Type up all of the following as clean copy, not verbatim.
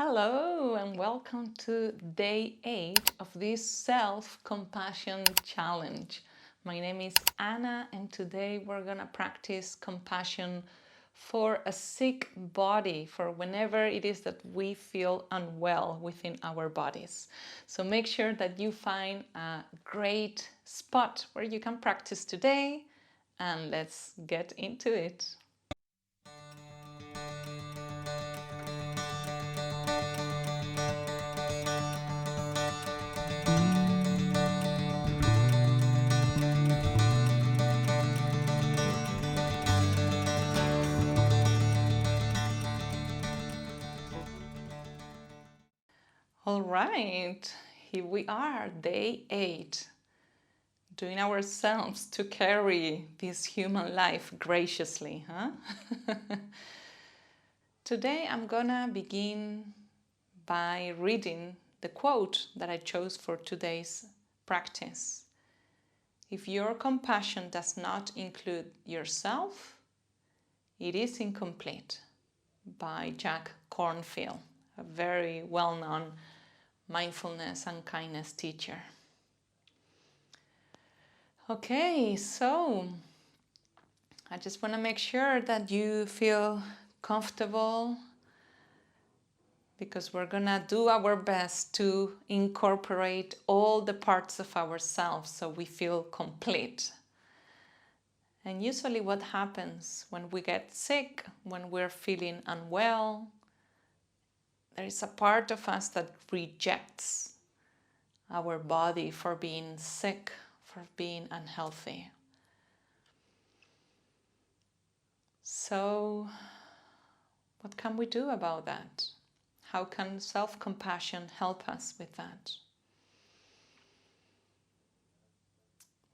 Hello and welcome to day 8 of this self-compassion challenge. My name is Anna and today we're gonna practice compassion for a sick body, for whenever it is that we feel unwell within our bodies. So make sure that you find a great spot where you can practice today, and let's get into it. All right, here we are, day 8, doing ourselves to carry this human life graciously, huh? Today I'm gonna begin by reading the quote that I chose for today's practice. If your compassion does not include yourself, it is incomplete, by Jack Kornfield, a very well-known mindfulness and kindness teacher. Okay, so I just want to make sure that you feel comfortable, because we're gonna do our best to incorporate all the parts of ourselves so we feel complete. And usually what happens when we get sick, when we're feeling unwell, there is a part of us that rejects our body for being sick, for being unhealthy. So, what can we do about that? How can self-compassion help us with that?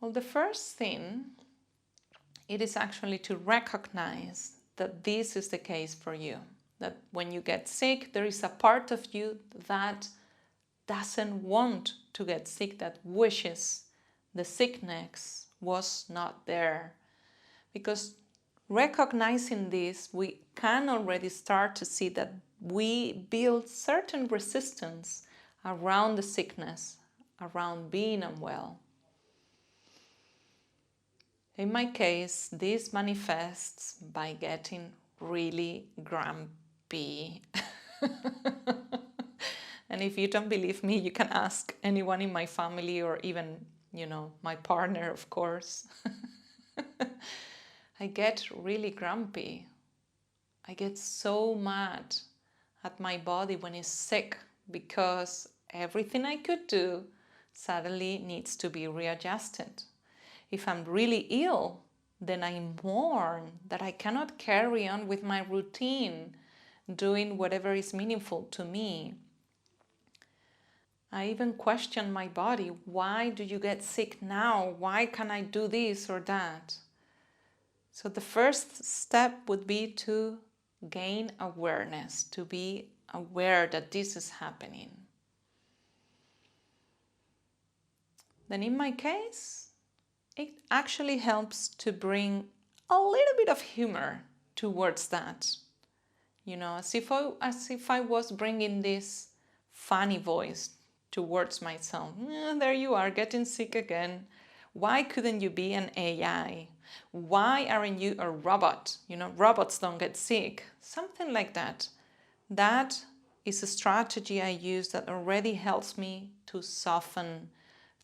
Well, the first thing, it is actually to recognize that this is the case for you. That when you get sick, there is a part of you that doesn't want to get sick, that wishes the sickness was not there. Because recognizing this, we can already start to see that we build certain resistance around the sickness, around being unwell. In my case, this manifests by getting really grumpy. And if you don't believe me, you can ask anyone in my family, or even, my partner, of course. I get really grumpy. I get so mad at my body when it's sick, because everything I could do suddenly needs to be readjusted. If I'm really ill, then I mourn that I cannot carry on with my routine, doing whatever is meaningful to me. I even question my body. Why do you get sick now? Why can't I do this or that? So the first step would be to gain awareness, to be aware that this is happening. Then in my case, it actually helps to bring a little bit of humor towards that. As if I was bringing this funny voice towards myself. There you are, getting sick again. Why couldn't you be an AI? Why aren't you a robot? Robots don't get sick. Something like that. That is a strategy I use that already helps me to soften,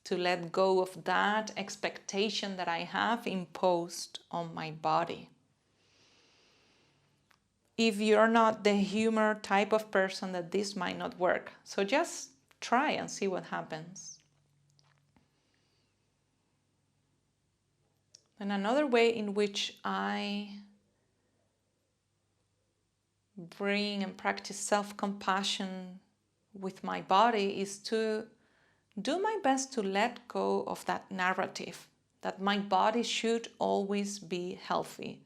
to let go of that expectation that I have imposed on my body. If you're not the humor type of person, that this might not work. So just try and see what happens. And another way in which I bring and practice self-compassion with my body is to do my best to let go of that narrative that my body should always be healthy.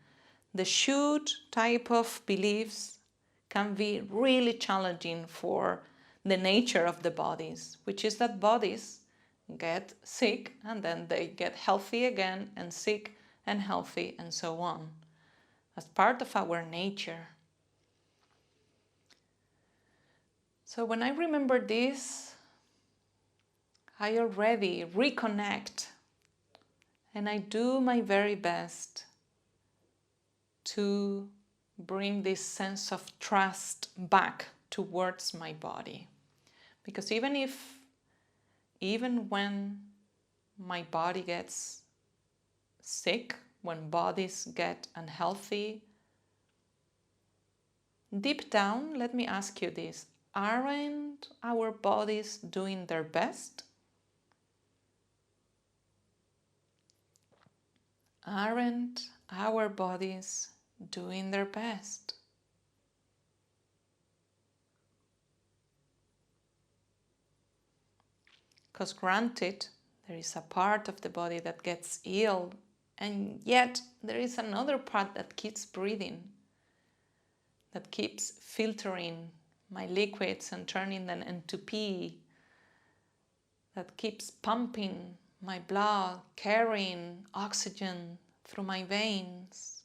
The should type of beliefs can be really challenging for the nature of the bodies, which is that bodies get sick and then they get healthy again, and sick and healthy, and so on, as part of our nature. So when I remember this, I already reconnect and I do my very best to bring this sense of trust back towards my body. Because even when my body gets sick, when bodies get unhealthy, deep down, let me ask you this: aren't our bodies doing their best? Aren't our bodies doing their best? Because granted, there is a part of the body that gets ill, and yet there is another part that keeps breathing, that keeps filtering my liquids and turning them into pee, that keeps pumping my blood, carrying oxygen through my veins.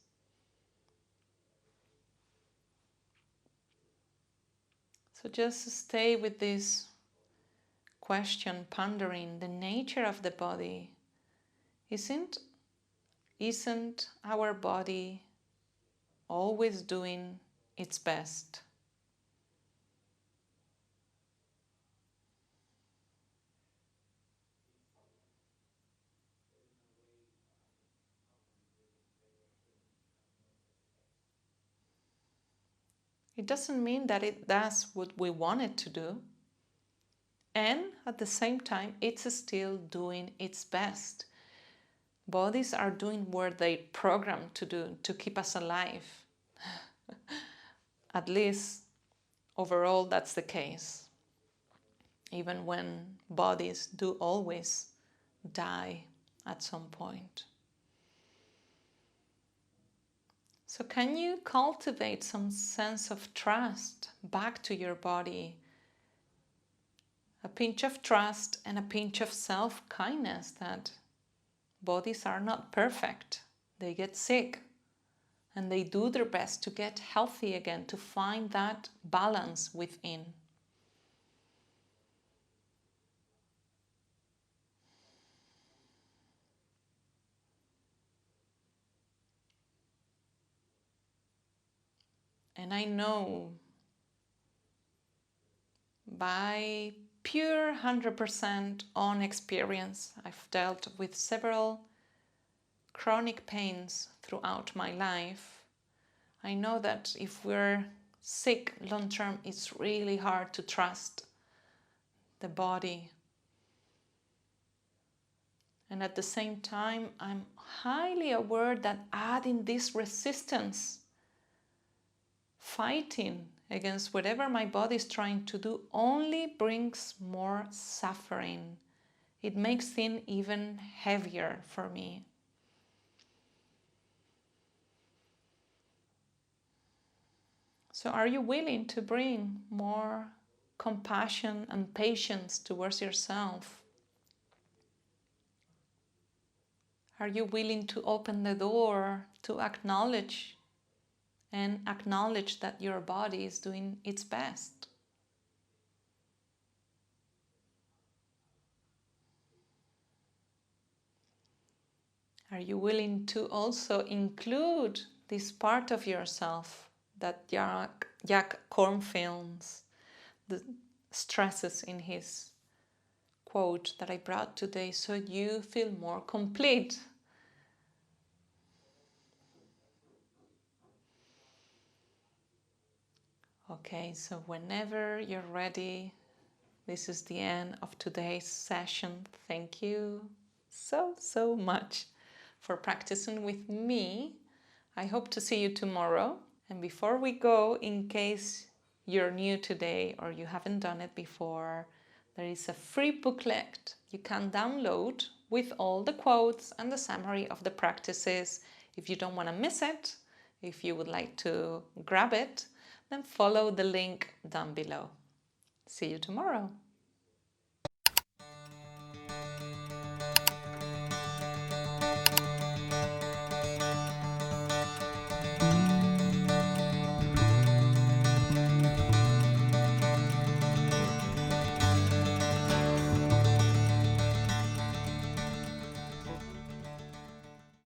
So just stay with this question, pondering the nature of the body. Isn't our body always doing its best? It doesn't mean that it does what we want it to do. And at the same time, it's still doing its best. Bodies are doing what they're programmed to do to keep us alive. At least overall, that's the case. Even when bodies do always die at some point. So can you cultivate some sense of trust back to your body? A pinch of trust and a pinch of self-kindness that bodies are not perfect. They get sick and they do their best to get healthy again, to find that balance within. And I know by pure 100% on experience, I've dealt with several chronic pains throughout my life. I know that if we're sick long term, it's really hard to trust the body. And at the same time, I'm highly aware that adding this resistance, fighting against whatever my body is trying to do, only brings more suffering. It makes things even heavier for me. So are you willing to bring more compassion and patience towards yourself? Are you willing to open the door to acknowledge that your body is doing its best? Are you willing to also include this part of yourself that Jack Kornfield stresses in his quote that I brought today, so you feel more complete? Okay, so whenever you're ready, this is the end of today's session. Thank you so much for practicing with me. I hope to see you tomorrow. And before we go, in case you're new today or you haven't done it before, there is a free booklet you can download with all the quotes and the summary of the practices. If you don't want to miss it, if you would like to grab it, then follow the link down below. See you tomorrow.